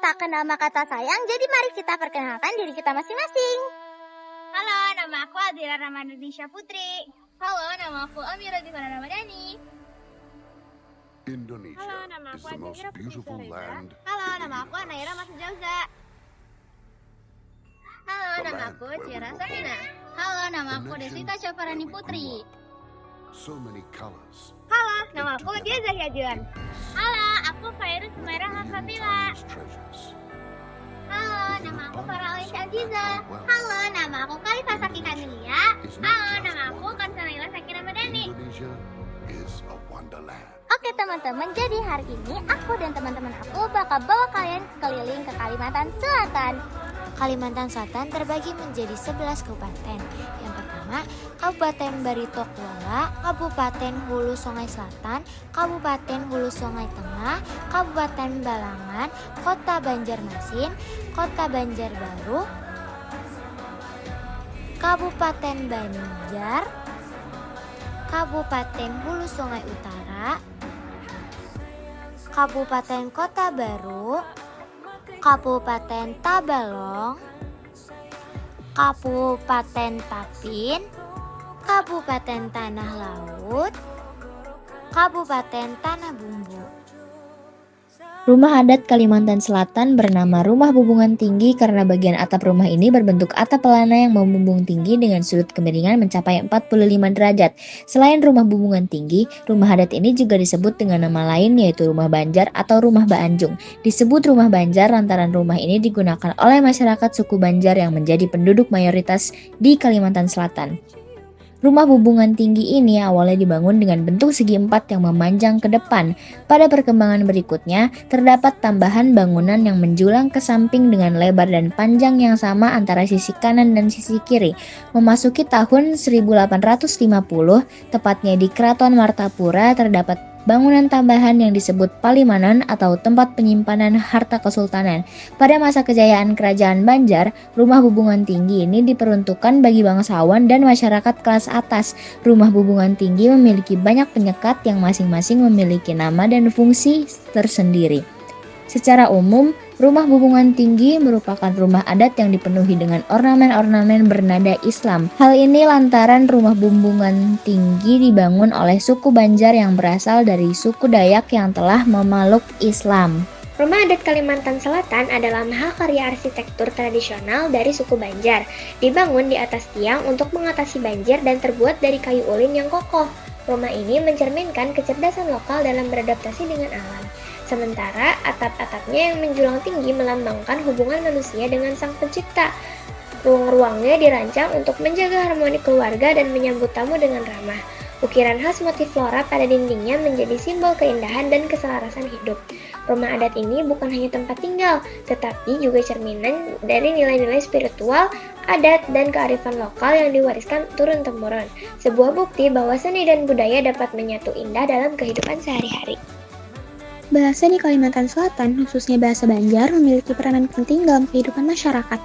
tak kenal maka tak sayang, jadi mari kita perkenalkan diri kita masing-masing. Halo, nama aku Adira Ramadhanisha Putri. Halo, nama aku Amira Divana Ramadhani. Indonesia Halo, nama is aku the most Adira Putri beautiful Sorenda. land. Halo, nama aku Anaira Masjauza. Halo, The nama land aku where we Cira were Sarina. born. Halo, nama The aku nation Desita Syafarani where we Putri. grew up. So many colors. Halo, nama and aku Dia together Zahiajuan. in peace. Halo, aku Khairul Sumairah We Hasatila. these treasures. Halo, nama aku Farah Alicia Aziza. Halo, nama aku Kalifah Saki Kamilia. It's not Halo, just nama aku wonder. Kansalila Sakina Madani. Indonesia is a wonderland. Oke teman-teman, jadi hari ini aku dan teman-teman aku bakal bawa kalian keliling ke Kalimantan Selatan. Kalimantan Selatan terbagi menjadi 11 kabupaten. Yang pertama, Kabupaten Barito Kuala, Kabupaten Hulu Sungai Selatan, Kabupaten Hulu Sungai Tengah, Kabupaten Balangan, Kota Banjarmasin, Kota Banjarbaru, Kabupaten Banjar, Kabupaten Hulu Sungai Utara, Kabupaten Kota Baru, Kabupaten Tabalong, Kabupaten Tapin, Kabupaten Tanah Laut, Kabupaten Tanah Bumbu. Rumah adat Kalimantan Selatan bernama Rumah Bumbungan Tinggi karena bagian atap rumah ini berbentuk atap pelana yang membumbung tinggi dengan sudut kemiringan mencapai 45 derajat. Selain Rumah Bumbungan Tinggi, rumah adat ini juga disebut dengan nama lain yaitu Rumah Banjar atau Rumah Baanjung. Disebut Rumah Banjar lantaran rumah ini digunakan oleh masyarakat suku Banjar yang menjadi penduduk mayoritas di Kalimantan Selatan. Rumah bumbungan tinggi ini awalnya dibangun dengan bentuk segi empat yang memanjang ke depan. Pada perkembangan berikutnya, terdapat tambahan bangunan yang menjulang ke samping dengan lebar dan panjang yang sama antara sisi kanan dan sisi kiri. Memasuki tahun 1850, tepatnya di Keraton Martapura terdapat bangunan tambahan yang disebut Palimanan atau tempat penyimpanan harta kesultanan. Pada masa kejayaan Kerajaan Banjar, rumah bumbungan tinggi ini diperuntukkan bagi bangsawan dan masyarakat kelas atas. Rumah bumbungan tinggi memiliki banyak penyekat yang masing-masing memiliki nama dan fungsi tersendiri. Secara umum, rumah bumbungan tinggi merupakan rumah adat yang dipenuhi dengan ornamen-ornamen bernada Islam. Hal ini lantaran rumah bumbungan tinggi dibangun oleh suku Banjar yang berasal dari suku Dayak yang telah memeluk Islam. Rumah adat Kalimantan Selatan adalah mahakarya arsitektur tradisional dari suku Banjar. Dibangun di atas tiang untuk mengatasi banjir dan terbuat dari kayu ulin yang kokoh. Rumah ini mencerminkan kecerdasan lokal dalam beradaptasi dengan alam. Sementara atap-atapnya yang menjulang tinggi melambangkan hubungan manusia dengan Sang Pencipta. Ruang-ruangnya dirancang untuk menjaga harmoni keluarga dan menyambut tamu dengan ramah. Ukiran khas motif flora pada dindingnya menjadi simbol keindahan dan keselarasan hidup. Rumah adat ini bukan hanya tempat tinggal, tetapi juga cerminan dari nilai-nilai spiritual, adat, dan kearifan lokal yang diwariskan turun-temurun. Sebuah bukti bahwa seni dan budaya dapat menyatu indah dalam kehidupan sehari-hari. Bahasa di Kalimantan Selatan, khususnya bahasa Banjar, memiliki peranan penting dalam kehidupan masyarakat.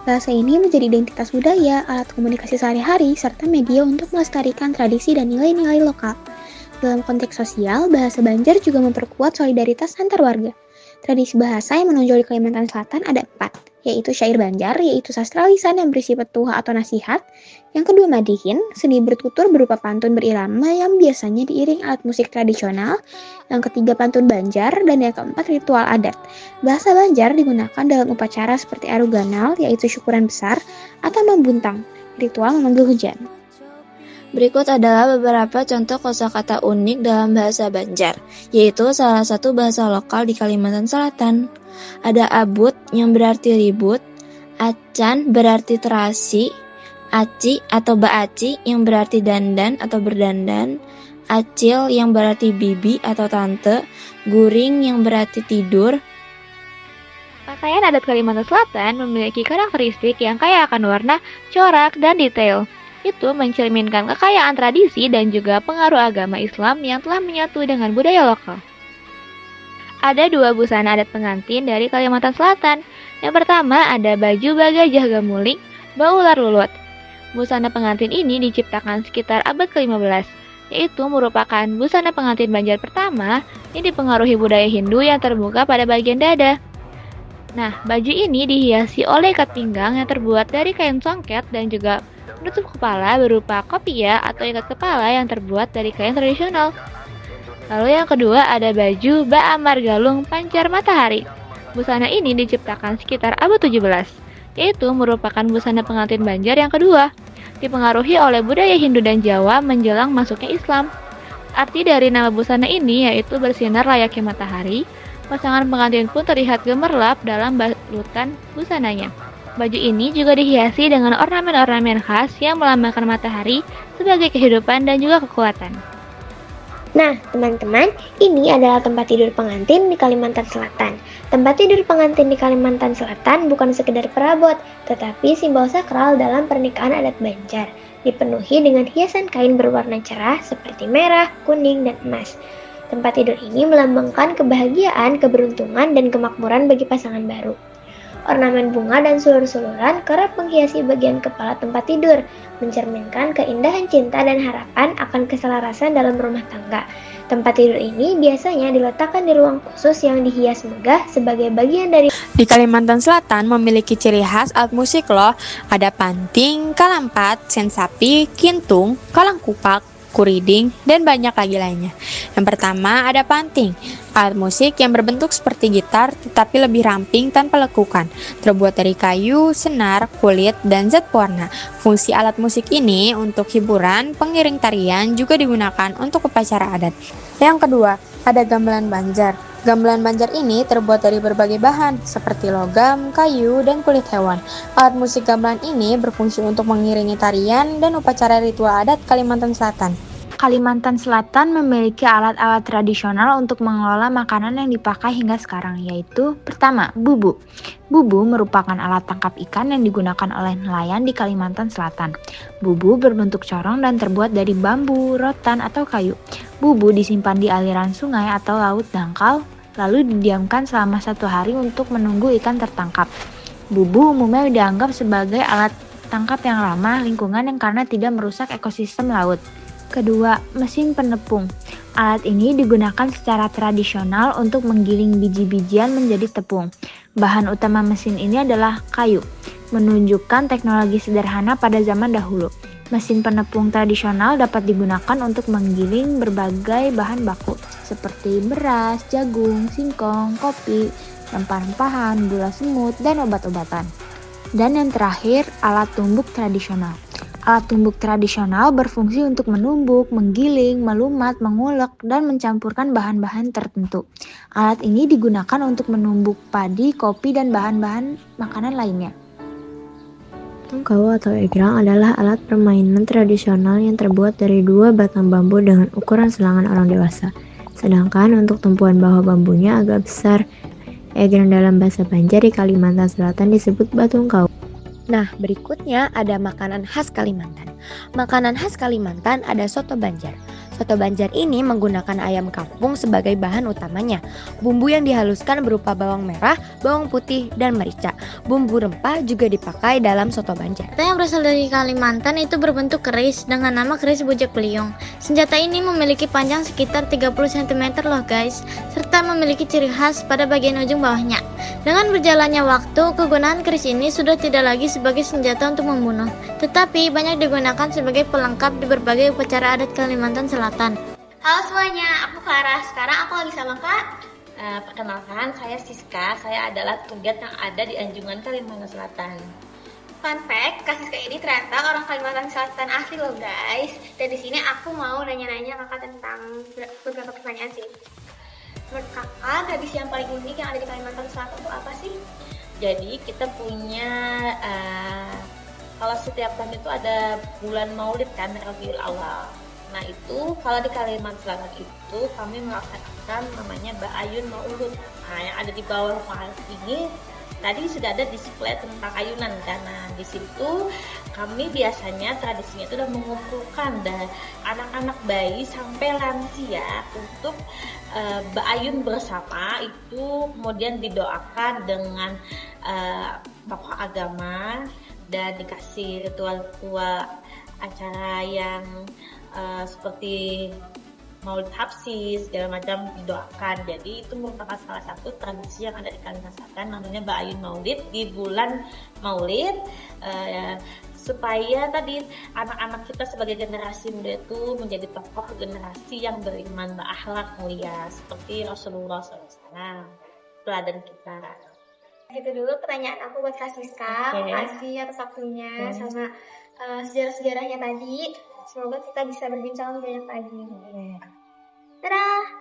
Bahasa ini menjadi identitas budaya, alat komunikasi sehari-hari, serta media untuk melestarikan tradisi dan nilai-nilai lokal. Dalam konteks sosial, bahasa Banjar juga memperkuat solidaritas antar warga. Tradisi bahasa yang menonjol di Kalimantan Selatan ada 4, yaitu syair Banjar, yaitu sastra lisan yang berisi petuah atau nasihat. Yang kedua madihin, seni bertutur berupa pantun berirama yang biasanya diiring alat musik tradisional. Yang ketiga pantun Banjar, dan yang keempat ritual adat. Bahasa Banjar digunakan dalam upacara seperti aruganal, yaitu syukuran besar, atau membuntang, ritual memanggil hujan. Berikut adalah beberapa contoh kosakata unik dalam bahasa Banjar, yaitu salah satu bahasa lokal di Kalimantan Selatan. Ada abut yang berarti ribut, acan berarti terasi, aci atau baaci yang berarti dandan atau berdandan, acil yang berarti bibi atau tante, guring yang berarti tidur. Pakaian adat Kalimantan Selatan memiliki karakteristik yang kaya akan warna, corak, dan detail. Itu mencerminkan kekayaan tradisi dan juga pengaruh agama Islam yang telah menyatu dengan budaya lokal. Ada 2 busana adat pengantin dari Kalimantan Selatan. Yang pertama ada baju bagajah gamulik, baular lulut. Busana pengantin ini diciptakan sekitar abad ke-15, yaitu merupakan busana pengantin Banjar pertama yang dipengaruhi budaya Hindu yang terbuka pada bagian dada. Nah, baju ini dihiasi oleh ikat pinggang yang terbuat dari kain songket dan juga penutup kepala berupa kopiah atau ikat kepala yang terbuat dari kain tradisional. Lalu yang kedua ada baju Ba Amar Galung Pancar Matahari. Busana ini diciptakan sekitar abad 17, yaitu merupakan busana pengantin Banjar yang kedua, dipengaruhi oleh budaya Hindu dan Jawa menjelang masuknya Islam. Arti dari nama busana ini yaitu bersinar layaknya matahari. Pasangan pengantin pun terlihat gemerlap dalam balutan busananya. Baju ini juga dihiasi dengan ornamen-ornamen khas yang melambangkan matahari sebagai kehidupan dan juga kekuatan. Nah, teman-teman, ini adalah tempat tidur pengantin di Kalimantan Selatan. Tempat tidur pengantin di Kalimantan Selatan bukan sekedar perabot, tetapi simbol sakral dalam pernikahan adat Banjar. Dipenuhi dengan hiasan kain berwarna cerah seperti merah, kuning, dan emas. Tempat tidur ini melambangkan kebahagiaan, keberuntungan, dan kemakmuran bagi pasangan baru. Ornamen bunga dan sulur-suluran kerap menghiasi bagian kepala tempat tidur, mencerminkan keindahan cinta dan harapan akan keselarasan dalam rumah tangga. Tempat tidur ini biasanya diletakkan di ruang khusus yang dihias megah sebagai bagian dari... Di Kalimantan Selatan memiliki ciri khas alat musik loh. Ada panting, kalampat, sensapi, kintung, kalangkupak, kuriding, dan banyak lagi lainnya. Yang pertama ada panting, alat musik yang berbentuk seperti gitar tetapi lebih ramping tanpa lekukan, terbuat dari kayu, senar, kulit, dan zat pewarna. Fungsi alat musik ini untuk hiburan, pengiring tarian juga digunakan untuk upacara adat. Yang kedua, ada gamelan Banjar. Gamelan Banjar ini terbuat dari berbagai bahan seperti logam, kayu, dan kulit hewan. Alat musik gamelan ini berfungsi untuk mengiringi tarian dan upacara ritual adat Kalimantan Selatan. Kalimantan Selatan memiliki alat-alat tradisional untuk mengelola makanan yang dipakai hingga sekarang, yaitu pertama, bubu. Bubu merupakan alat tangkap ikan yang digunakan oleh nelayan di Kalimantan Selatan. Bubu berbentuk corong dan terbuat dari bambu, rotan, atau kayu. Bubu disimpan di aliran sungai atau laut dangkal, lalu didiamkan selama 1 hari untuk menunggu ikan tertangkap. Bubu umumnya dianggap sebagai alat tangkap yang ramah lingkungan yang karena tidak merusak ekosistem laut. Kedua, mesin penepung. Alat ini digunakan secara tradisional untuk menggiling biji-bijian menjadi tepung. Bahan utama mesin ini adalah kayu, menunjukkan teknologi sederhana pada zaman dahulu. Mesin penepung tradisional dapat digunakan untuk menggiling berbagai bahan baku, seperti beras, jagung, singkong, kopi, rempah-rempahan, gula semut, dan obat-obatan. Dan yang terakhir, alat tumbuk tradisional. Alat tumbuk tradisional berfungsi untuk menumbuk, menggiling, melumat, mengulek, dan mencampurkan bahan-bahan tertentu. Alat ini digunakan untuk menumbuk padi, kopi, dan bahan-bahan makanan lainnya. Tungkau atau egrang adalah alat permainan tradisional yang terbuat dari 2 batang bambu dengan ukuran selangan orang dewasa. Sedangkan untuk tumpuan bahu bambunya agak besar. Egrang dalam bahasa Banjar di Kalimantan Selatan disebut batungkau. Nah, berikutnya ada makanan khas Kalimantan. Makanan khas Kalimantan ada soto Banjar. Soto Banjar ini menggunakan ayam kampung sebagai bahan utamanya. Bumbu yang dihaluskan berupa bawang merah, bawang putih, dan merica. Bumbu rempah juga dipakai dalam soto Banjar. Senjata yang berasal dari Kalimantan itu berbentuk keris dengan nama keris bujak beliung. Senjata ini memiliki panjang sekitar 30 cm loh guys, serta memiliki ciri khas pada bagian ujung bawahnya. Dengan berjalannya waktu, kegunaan keris ini sudah tidak lagi sebagai senjata untuk membunuh, tetapi banyak digunakan sebagai pelengkap di berbagai upacara adat Kalimantan Selatan. Halo semuanya, aku Farah. Sekarang aku lagi sama Kak. Perkenalkan, saya Siska. Saya adalah tour guide yang ada di Anjungan, Kalimantan Selatan. Fun fact, Kak Siska ini ternyata orang Kalimantan Selatan asli loh guys. Dan di sini aku mau nanya-nanya Kakak tentang beberapa pertanyaan sih. Menurut Kakak, tradisi yang paling unik yang ada di Kalimantan Selatan itu apa sih? Jadi kita punya kalau setiap tahun itu ada bulan Maulid kan, Rabiul Awal. Nah itu kalau di Kalimantan Selatan itu kami melaksanakan namanya Ba'ayun Maulud. Nah yang ada di bawah rumah ini tadi sudah ada display tentang ayunan kan. Nah di situ kami biasanya tradisinya itu udah mengumpulkan anak-anak bayi sampai lansia untuk Ba'ayun bersama itu, kemudian didoakan dengan tokoh agama dan dikasih ritual-ritual acara yang seperti maulid habsi segala macam didoakan. Jadi itu merupakan salah satu tradisi yang ada di Kalimantan Selatan, namanya Ba'ayun Maulid di bulan Maulid, supaya tadi anak-anak kita sebagai generasi muda itu menjadi tokoh generasi yang beriman berakhlak mulia seperti Rasulullah SAW, teladan kita. Gitu dulu pertanyaan aku buat Kak Siska. Makasih atas waktunya sama sejarah-sejarahnya tadi. Semoga kita bisa berbincang lebih banyak lagi. Dadah!